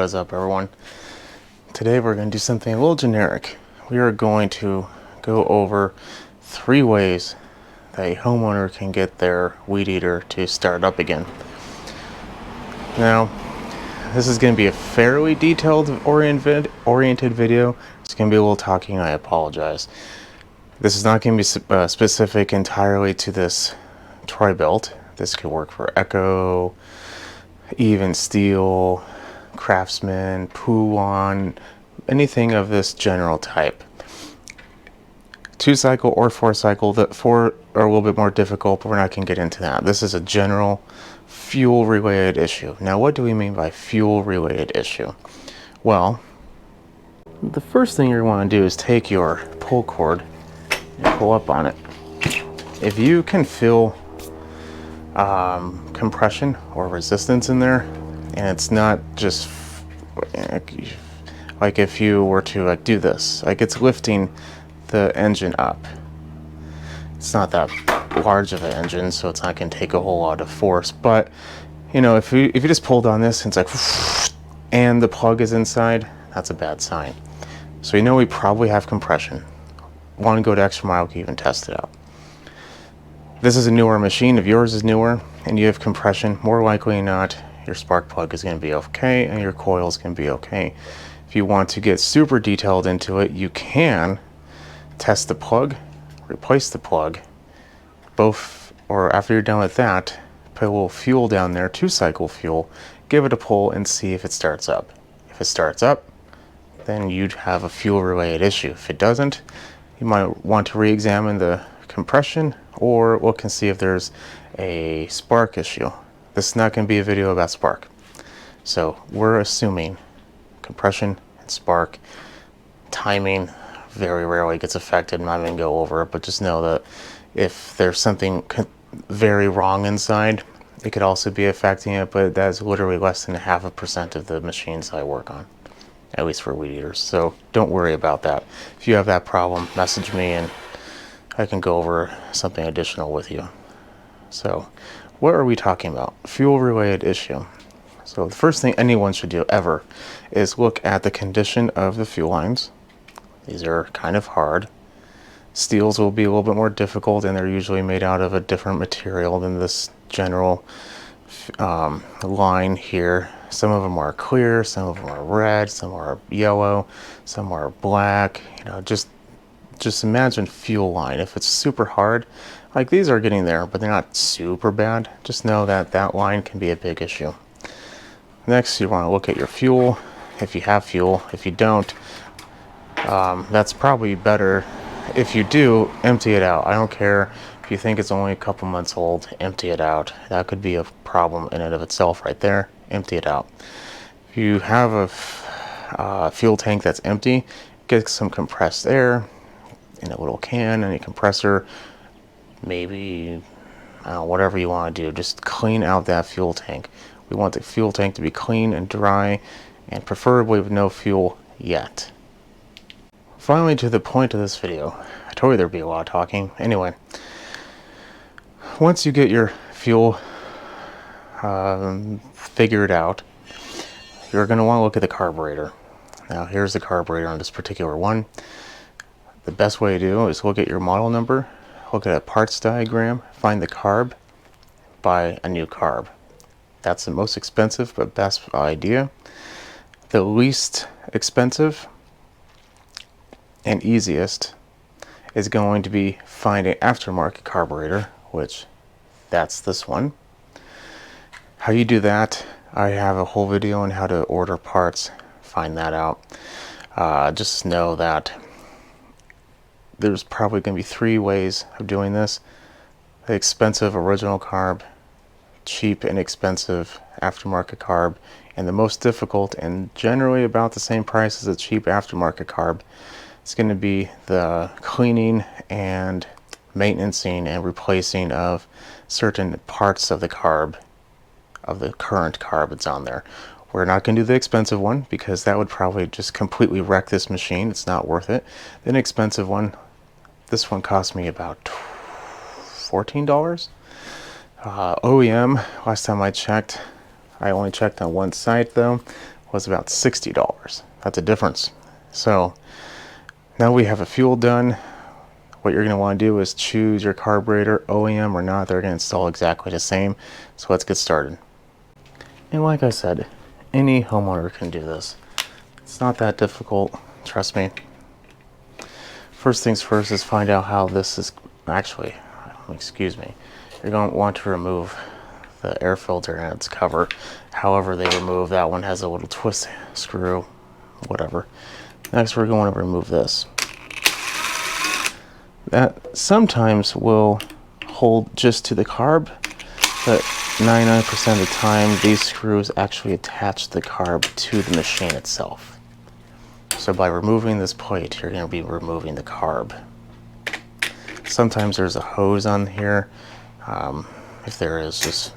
What is up, everyone? Today we're going to do something a little generic. We are going to go over 3 ways that a homeowner can get their weed eater to start up again. Now, this is going to be a fairly detailed oriented video. It's going to be a little talking, I apologize. This is not going to be specific entirely to this Troy-Bilt. This could work for Echo, Even Steel, Craftsman, Poulan, anything of this general type. 2-cycle or 4-cycle. The 4 are a little bit more difficult, but we're not going to get into that. This is a general fuel related issue. Now, what do we mean by fuel related issue? Well, the first thing you want to do is take your pull cord and pull up on it. If you can feel compression or resistance in there, and it's not just like if you were to do this, like it's lifting the engine up. It's not that large of an engine, so it's not going to take a whole lot of force, but you know, if you just pulled on this and it's like and the plug is inside, that's a bad sign. So you know we probably have compression. Want to go to extra mile, you can even test it out. This is a newer machine. If yours is newer and you have compression, more likely than not, your spark plug is going to be okay and your coil is going to be okay. If you want to get super detailed into it, you can test the plug, replace the plug, both, or after you're done with that, put a little fuel down there, 2-cycle fuel, give it a pull and see if it starts up. If it starts up, then you'd have a fuel related issue. If it doesn't, you might want to re-examine the compression or look and see if there's a spark issue. This is not going to be a video about spark. So we're assuming compression and spark. Timing very rarely gets affected. I'm not going to go over it, but just know that if there's something very wrong inside, it could also be affecting it, but that's literally less than 0.5% of the machines I work on, at least for weed eaters. So don't worry about that. If you have that problem, message me and I can go over something additional with you. So what are we talking about? Fuel related issue. So the first thing anyone should do ever is look at the condition of the fuel lines. These are kind of hard. Steels will be a little bit more difficult, and they're usually made out of a different material than this general line here. Some of them are clear, some of them are red, some are yellow, some are black. You know, just imagine fuel line. If it's super hard, like these are getting there, but they're not super bad. Just know that that line can be a big issue. Next, you want to look at your fuel. If you have fuel, if you don't, that's probably better. If you do, empty it out. I don't care if you think it's only a couple months old, empty it out. That could be a problem in and of itself right there. Empty it out. If you have a fuel tank that's empty, get some compressed air in a little can, any compressor, maybe whatever you want to do. Just clean out that fuel tank. We want the fuel tank to be clean and dry, and preferably with no fuel yet. Finally, to the point of this video. I told you there'd be a lot of talking. Anyway, once you get your fuel figured out, you're going to want to look at the carburetor. Now, here's the carburetor on this particular one. The best way to do is look at your model number, look at a parts diagram, find the carb, buy a new carb. That's the most expensive but best idea. The least expensive and easiest is going to be find an aftermarket carburetor, which that's this one. How you do that, I have a whole video on how to order parts. Find that out. Just know that there's probably going to be 3 ways of doing this. The expensive original carb, cheap and expensive aftermarket carb, and the most difficult and generally about the same price as a cheap aftermarket carb, it's going to be the cleaning and maintaining and replacing of certain parts of the carb, of the current carb that's on there. We're not going to do the expensive one because that would probably just completely wreck this machine. It's not worth it. The inexpensive one, this one cost me about $14. OEM, last time I checked, I only checked on one site though, was about $60. That's a difference. So now we have a fuel done. What you're going to want to do is choose your carburetor, OEM or not. They're going to install exactly the same. So let's get started. And like I said, any homeowner can do this. It's not that difficult, trust me. First things first is find out how this is actually, excuse me, you're going to want to remove the air filter and its cover. However they remove, that one has a little twist screw, whatever. Next we're going to remove this. That sometimes will hold just to the carb, but 99% of the time these screws actually attach the carb to the machine itself. So by removing this plate, you're going to be removing the carb. Sometimes there's a hose on here. If there is, just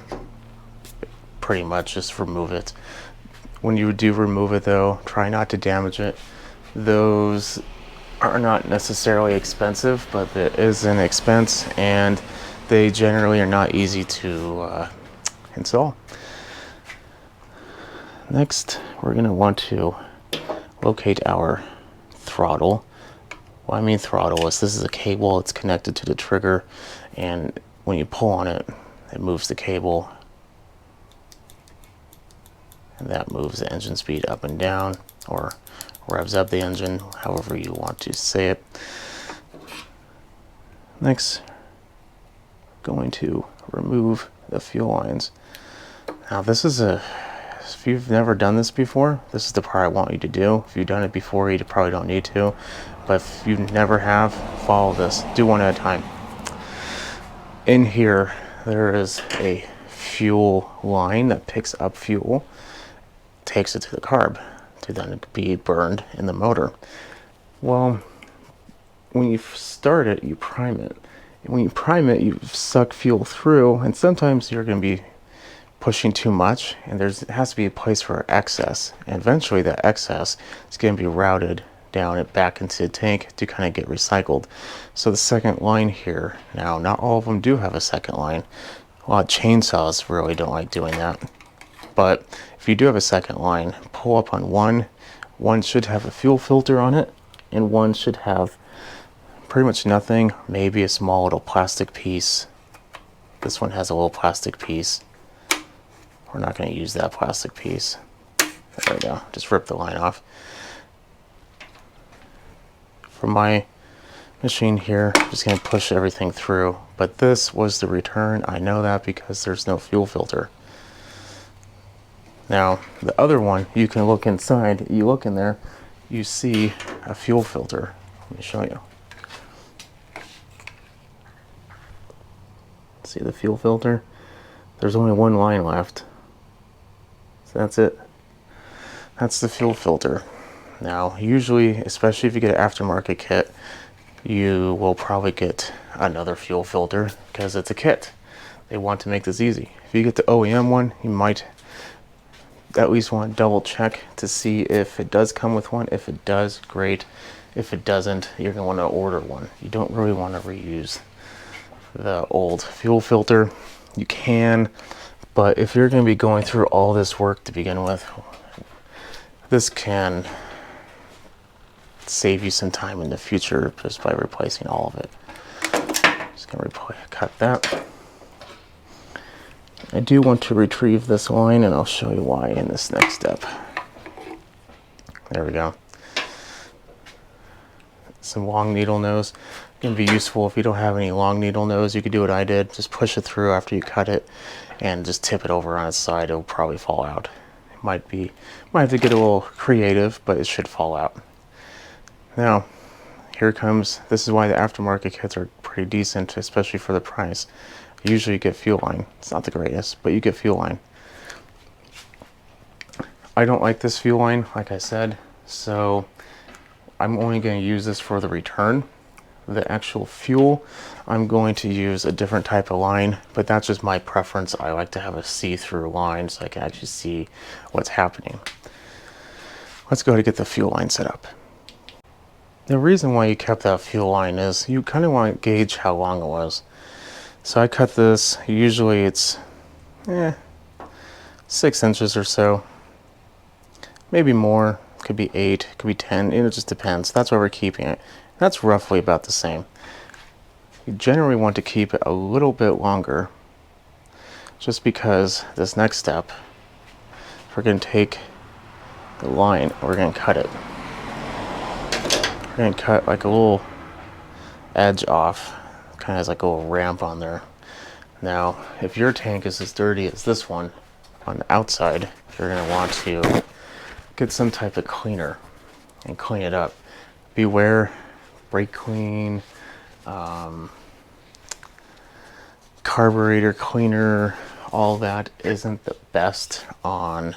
pretty much just remove it. When you do remove it though, try not to damage it. Those are not necessarily expensive, but it is an expense and they generally are not easy to install. Next, we're going to want to locate our throttle. What I mean throttle is this is a cable, it's connected to the trigger, and when you pull on it, it moves the cable, and that moves the engine speed up and down, or revs up the engine, however you want to say it. Next, going to remove the fuel lines. Now this is if you've never done this before, this is the part I want you to do. If you've done it before, you probably don't need to, but if you never have, follow this. Do one at a time. In here, there is a fuel line that picks up fuel, takes it to the carb to then be burned in the motor. Well, when you start it, you prime it. And when you prime it, you suck fuel through, and sometimes you're going to be pushing too much, and there has to be a place for excess. And eventually that excess is going to be routed down and back into the tank to kind of get recycled. So the second line here, now not all of them do have a second line. A lot of chainsaws really don't like doing that. But if you do have a second line, pull up on one. One should have a fuel filter on it, and one should have pretty much nothing, maybe a small little plastic piece. This one has a little plastic piece. We're not going to use that plastic piece. There we go, just rip the line off. For my machine here, I'm just going to push everything through, but this was the return. I know that because there's no fuel filter. Now the other one, you can look inside, you look in there, you see a fuel filter. Let me show you. See the fuel filter? There's only one line left. So that's it. That's the fuel filter. Now usually, especially if you get an aftermarket kit, you will probably get another fuel filter because it's a kit. They want to make this easy. If you get the OEM one, you might at least want to double check to see if it does come with one. If it does, great. If it doesn't, you're going to want to order one. You don't really want to reuse the old fuel filter. You can, but if you're going to be going through all this work to begin with, this can save you some time in the future just by replacing all of it. Just going to cut that. I do want to retrieve this line, and I'll show you why in this next step. There we go. Some long needle nose. Can be useful if you don't have any long needle nose. You could do what I did, just push it through after you cut it and just tip it over on its side. It'll probably fall out. It might have to get a little creative, but it should fall out. Now here comes, this is why the aftermarket kits are pretty decent, especially for the price. Usually you get fuel line. It's not the greatest, but you get fuel line. I don't like this fuel line, like I said, so I'm only going to use this for the return. The actual fuel, I'm going to use a different type of line, but that's just my preference. I like to have a see-through line so I can actually see what's happening. Let's go to get the fuel line set up. The reason why you kept that fuel line is you kind of want to gauge how long it was. So I cut this, usually it's 6 inches or so. maybe more, could be 8, could be 10, it just depends. That's why we're keeping it. That's roughly about the same. You generally want to keep it a little bit longer, just because this next step, we're going to take the line, we're going to cut it. We're going to cut like a little edge off, kind of has like a little ramp on there. Now, if your tank is as dirty as this one, on the outside, you're going to want to get some type of cleaner and clean it up. Beware, brake clean, carburetor cleaner, all that isn't the best on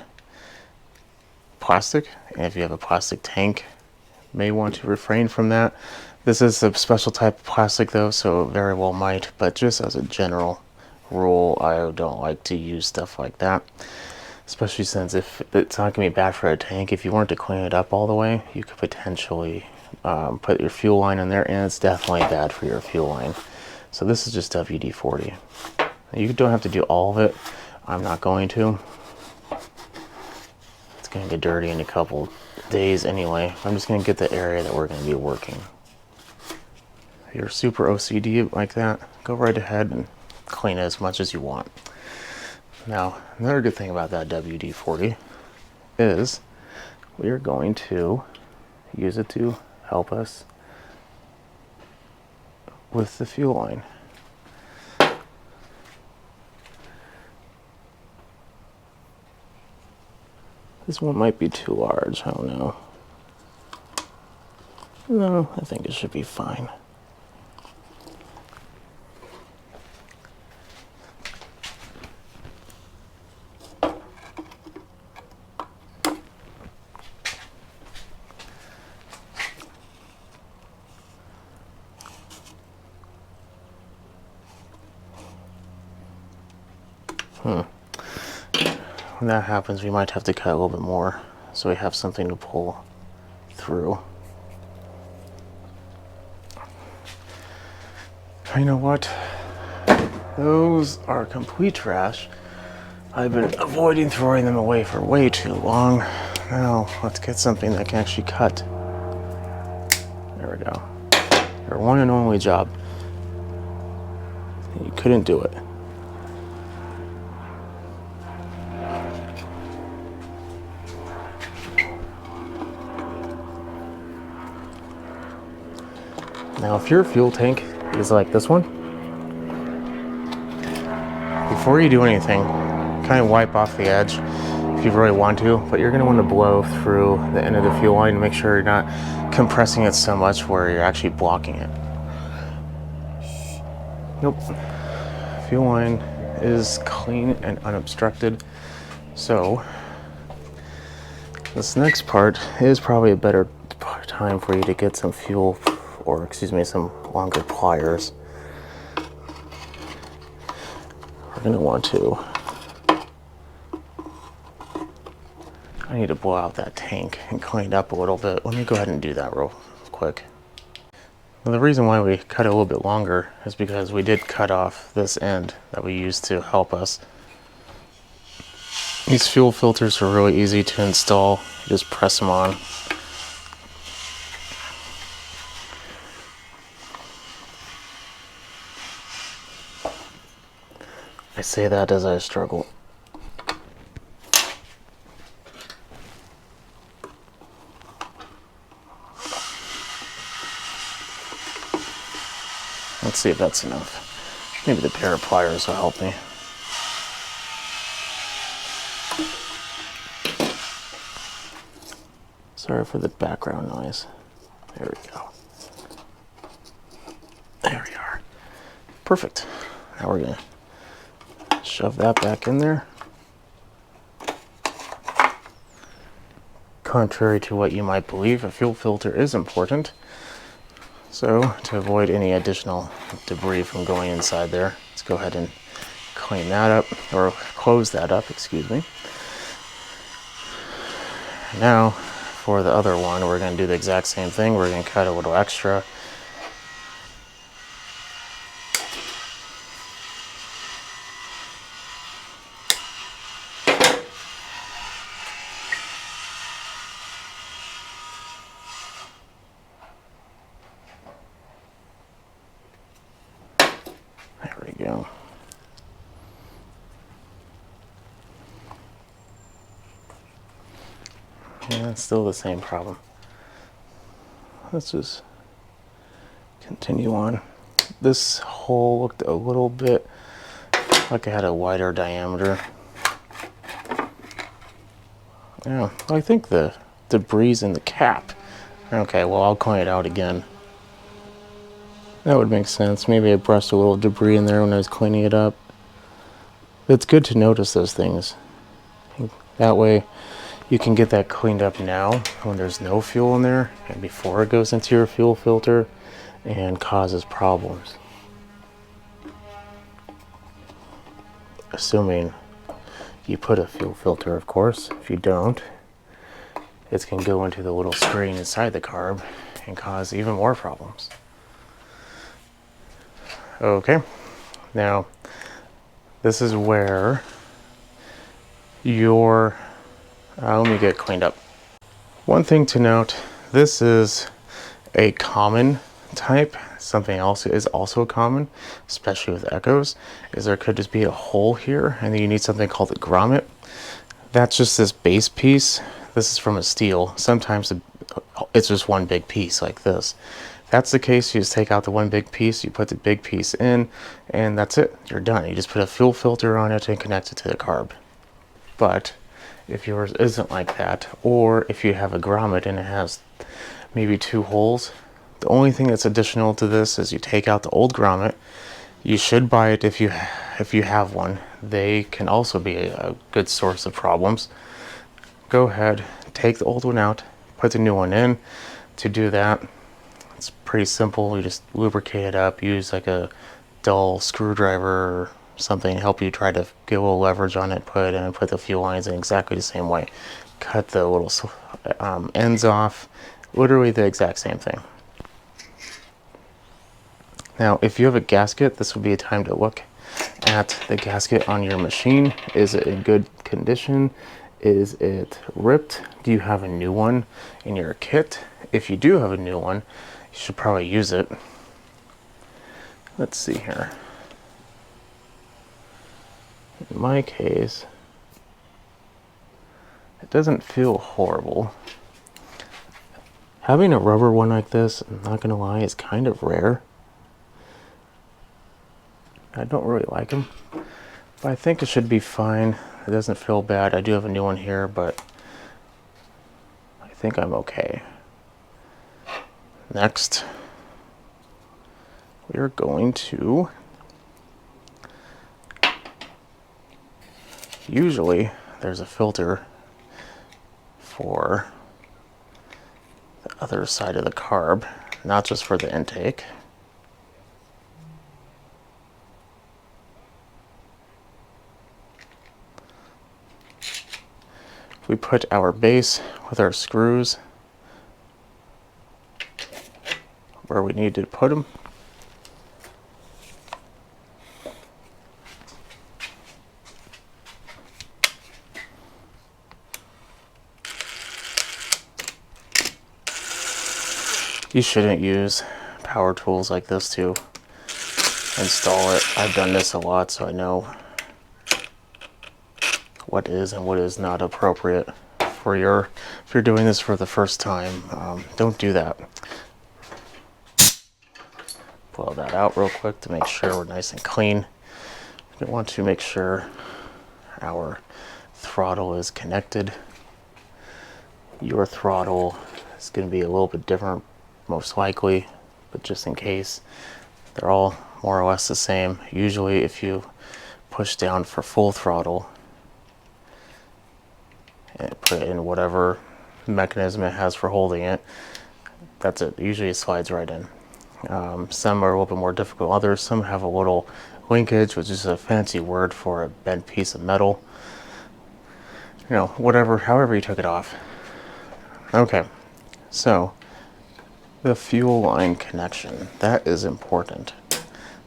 plastic. And if you have a plastic tank, you may want to refrain from that. This is a special type of plastic though, so it very well might, but just as a general rule, I don't like to use stuff like that. Especially since if it's not going to be bad for a tank, if you weren't to clean it up all the way, you could potentially put your fuel line in there, and it's definitely bad for your fuel line. So this is just WD-40. You don't have to do all of it. I'm not going to. It's going to get dirty in a couple days anyway. I'm just going to get the area that we're going to be working. If you're super OCD like that, go right ahead and clean it as much as you want. Now, another good thing about that WD-40 is we are going to use it to help us with the fuel line. This one might be too large, I don't know. No, I think it should be fine. When that happens, we might have to cut a little bit more so we have something to pull through. You know what? Those are complete trash. I've been avoiding throwing them away for way too long. Now, let's get something that can actually cut. There we go. Your one and only job. You couldn't do it. Now, if your fuel tank is like this one, before you do anything, kind of wipe off the edge if you really want to, but you're going to want to blow through the end of the fuel line to make sure you're not compressing it so much where you're actually blocking it. Nope. Fuel line is clean and unobstructed. So this next part is probably a better time for you to get some fuel, or excuse me, some longer pliers. We're going to want to, I need to blow out that tank and clean it up a little bit. Let me go ahead and do that real quick. Well, the reason why we cut it a little bit longer is because we did cut off this end that we used to help us. These fuel filters are really easy to install. You just press them on. I say that as I struggle. Let's see if that's enough. Maybe the pair of pliers will help me. Sorry for the background noise. There we go. There we are. Perfect. Now we're gonna shove that back in there. Contrary to what you might believe, a fuel filter is important. So, to avoid any additional debris from going inside there, let's go ahead and clean that up, or close that up, excuse me. Now, for the other one, we're going to do the exact same thing. We're going to cut a little extra. Yeah, it's still the same problem. Let's just continue on. This hole looked a little bit like it had a wider diameter. Yeah, I think the debris in the cap. Okay, well, I'll clean it out again. That would make sense. Maybe I brushed a little debris in there when I was cleaning it up. It's good to notice those things. That way you can get that cleaned up now when there's no fuel in there and before it goes into your fuel filter and causes problems. Assuming you put a fuel filter, of course. If you don't, it can go into the little screen inside the carb and cause even more problems. Okay, now this is where your, let me get it cleaned up. One thing to note, this is a common type. Something else is also common, especially with Echos, is there could just be a hole here and then you need something called a grommet. That's just this base piece. This is from a steel. Sometimes it's just one big piece like this. If that's the case, you just take out the one big piece, you put the big piece in, and that's it. You're done. You just put a fuel filter on it and connect it to the carb. But if yours isn't like that, or if you have a grommet and it has maybe 2 holes, the only thing that's additional to this is you take out the old grommet. You should buy it if you have one. They can also be a good source of problems. Go ahead, take the old one out, put the new one in. To do that, it's pretty simple. You just lubricate it up, use like a dull screwdriver or something to help you try to get a little leverage on it, put it in, put the fuel lines in exactly the same way. Cut the little ends off, literally the exact same thing. Now, if you have a gasket, this would be a time to look at the gasket on your machine. Is it in good condition? Is it ripped? Do you have a new one in your kit? If you do have a new one, you should probably use it. Let's see here. In my case, it doesn't feel horrible. Having a rubber one like this, I'm not gonna lie, is kind of rare. I don't really like them, but I think it should be fine. It doesn't feel bad. I do have a new one here, but I think I'm okay. Next, we're going to, usually there's a filter for the other side of the carb, not just for the intake. We put our base with our screws where we need to put them. You shouldn't use power tools like this to install it. I've done this a lot, so I know what is and what is not appropriate for if you're doing this for the first time. Don't do that. Blow that out real quick to make sure we're nice and clean. We want to make sure our throttle is connected. Your throttle is going to be a little bit different, most likely, but just in case, they're all more or less the same. Usually if you push down for full throttle and put it in whatever mechanism it has for holding it, that's it. Usually it slides right in. Some are a little bit more difficult. Others, some have a little linkage, which is a fancy word for a bent piece of metal. You know, whatever, however you took it off. Okay, so the fuel line connection, that is important.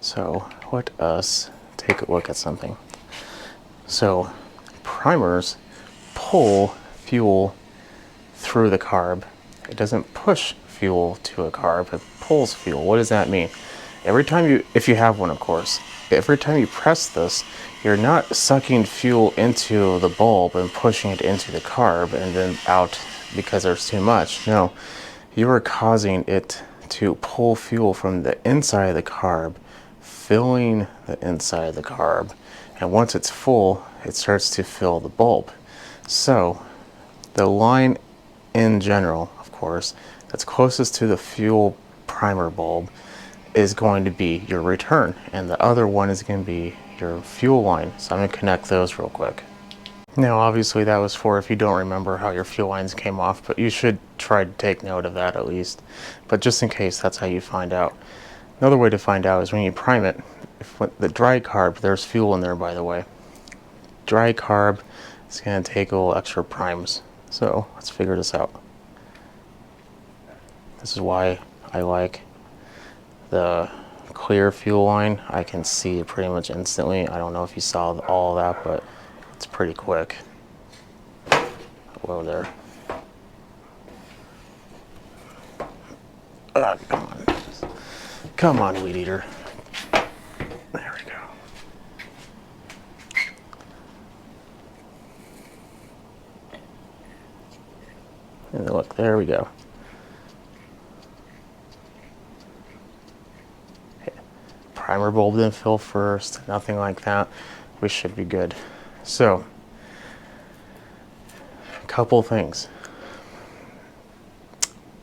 So let us take a look at something. So primers pull fuel through the carb. It doesn't push fuel to a carb, it pulls fuel. What does that mean? Every time you, if you have one of course, every time you press this, you're not sucking fuel into the bulb and pushing it into the carb and then out because there's too much. No, you are causing it to pull fuel from the inside of the carb, filling the inside of the carb, and once it's full, it starts to fill the bulb. So the line in general, of course, that's closest to the fuel primer bulb is going to be your return, and the other one is going to be your fuel line. So I'm going to connect those real quick. Now obviously that was for if you don't remember how your fuel lines came off, but you should try to take note of that at least. But just in case, that's how you find out. Another way to find out is when you prime it, if the dry carb, there's fuel in there by the way. Dry carb is going to take a little extra primes. So let's figure this out. This is why I like the clear fuel line. I can see it pretty much instantly. I don't know if you saw all of that, but it's pretty quick. Whoa there. Come on. Come on, weed eater. There we go. And look, there we go. Primer bulb didn't fill first, nothing like that. We should be good. So, a couple things.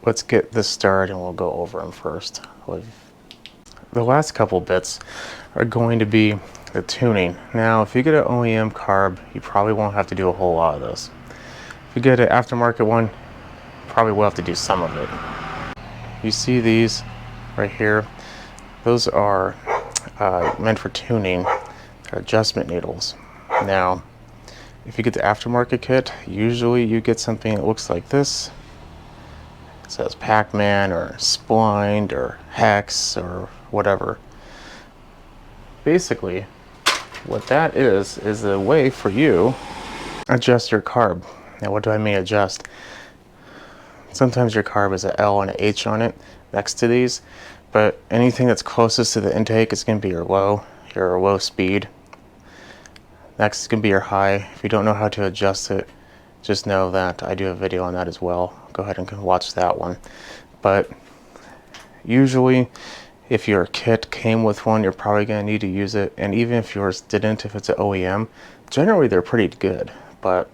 Let's get this started and we'll go over them first. The last couple bits are going to be the tuning. Now, if you get an OEM carb, you probably won't have to do a whole lot of this. If you get an aftermarket one, you probably will have to do some of it. You see these right here? Those are meant for tuning. They're adjustment needles. Now, if you get the aftermarket kit, usually you get something that looks like this. It says Pac-Man or Splined or Hex or whatever. Basically, what that is a way for you to adjust your carb. Now, what do I mean adjust? Sometimes your carb is an L and an H on it next to these, but anything that's closest to the intake is going to be your low speed. Next is going to be your high. If you don't know how to adjust it, just know that I do a video on that as well. Go ahead and watch that one. But usually, if your kit came with one, you're probably going to need to use it. And even if yours didn't, if it's an OEM, generally they're pretty good. But,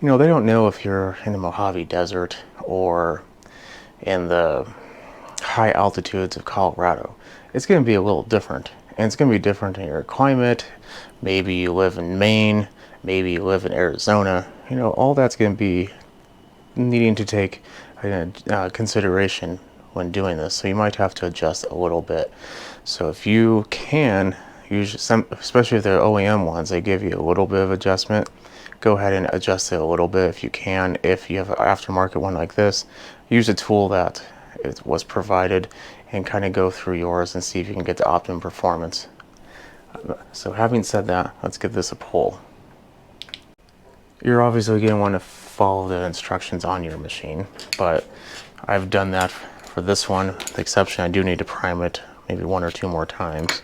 you know, they don't know if you're in the Mojave Desert or in the high altitudes of Colorado. It's going to be a little different. And it's going to be different in your climate. Maybe you live in Maine. Maybe you live in Arizona. You know, all that's going to be needing to take consideration when doing this. So you might have to adjust a little bit. So if you can, usually especially if they're OEM ones, they give you a little bit of adjustment. Go ahead and adjust it a little bit if you can. If you have an aftermarket one like this, use a tool that it was provided and kind of go through yours and see if you can get the optimum performance. So having said that, let's give this a pull. You're obviously going to want to follow the instructions on your machine, but I've done that for this one. With the exception, I do need to prime it maybe 1 or 2 more times.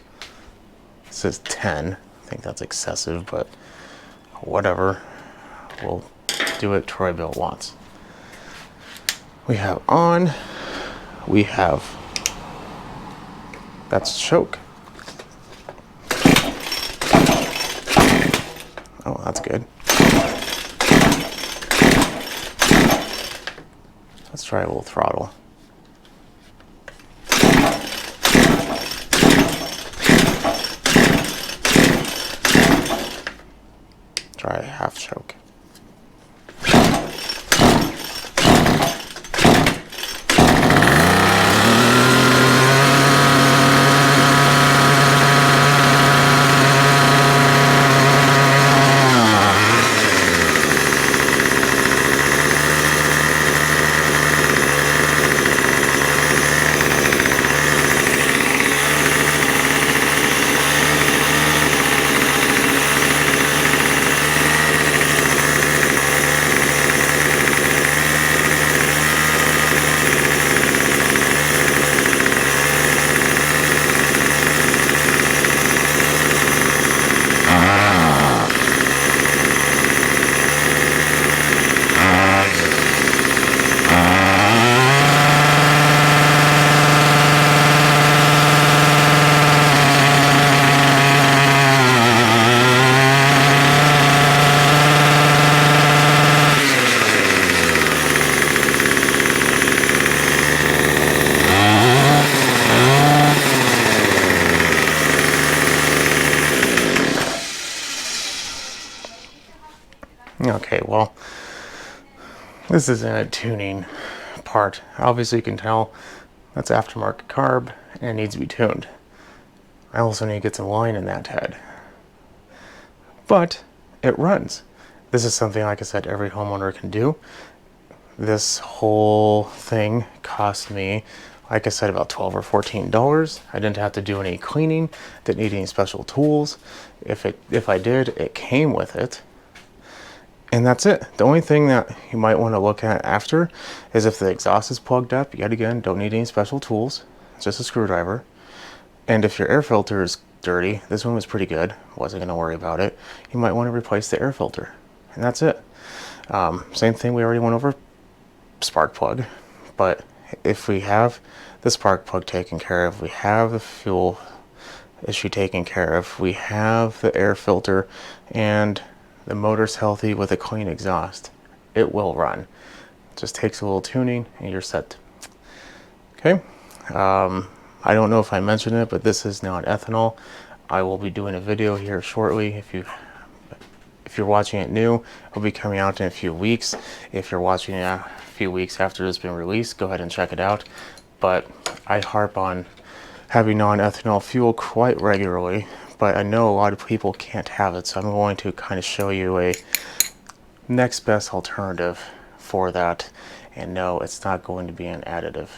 It says 10. I think that's excessive, but whatever. We'll do what Troy-Bilt wants. We have on. We have, that's choke. Oh, that's good. Let's try a little throttle. Try a half choke. Okay, well, this isn't a tuning part. Obviously you can tell that's aftermarket carb and it needs to be tuned. I also need to get some line in that head. But it runs. This is something, like I said, every homeowner can do. This whole thing cost me, like I said, about $12 or $14. I didn't have to do any cleaning, didn't need any special tools. If I did, it came with it. And that's it. The only thing that you might want to look at after is if the exhaust is plugged up. Yet again, don't need any special tools, just a screwdriver. And if your air filter is dirty, this one was pretty good, wasn't going to worry about it, you might want to replace the air filter. And that's it. Same thing, we already went over spark plug, but if we have the spark plug taken care of, we have the fuel issue taken care of, we have the air filter, and the motor's healthy with a clean exhaust, it will run. It just takes a little tuning and you're set. Okay. I don't know if I mentioned it, but this is not ethanol. I will be doing a video here shortly. If you're watching it new, it'll be coming out in a few weeks. If you're watching it a few weeks after it's been released, go ahead and check it out. But I harp on having non-ethanol fuel quite regularly, but I know a lot of people can't have it, so I'm going to kind of show you a next best alternative for that. And no, it's not going to be an additive.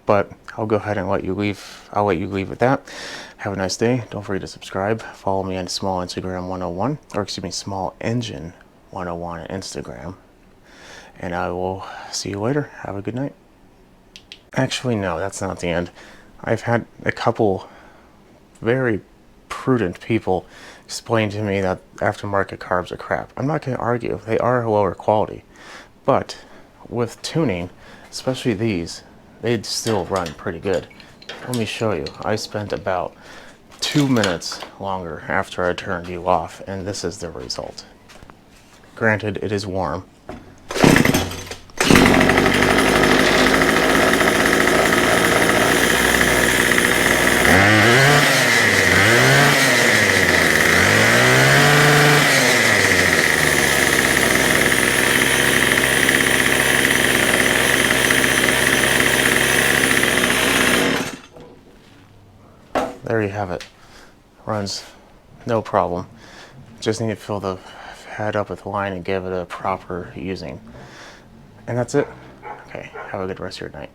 But I'll go ahead and let you leave. I'll let you leave with that. Have a nice day. Don't forget to subscribe. Follow me on Small Instagram 101, or excuse me, Small Engine 101 on Instagram. And I will see you later. Have a good night. Actually, no, that's not the end. I've had a couple very prudent people explain to me that aftermarket carbs are crap. I'm not going to argue. They are lower quality. But with tuning, especially these, they'd still run pretty good. Let me show you. I spent about 2 minutes longer after I turned you off, and this is the result. Granted, it is warm. There you have it. Runs no problem. Just need to fill the head up with line and give it a proper using. And that's it. Okay, have a good rest of your night.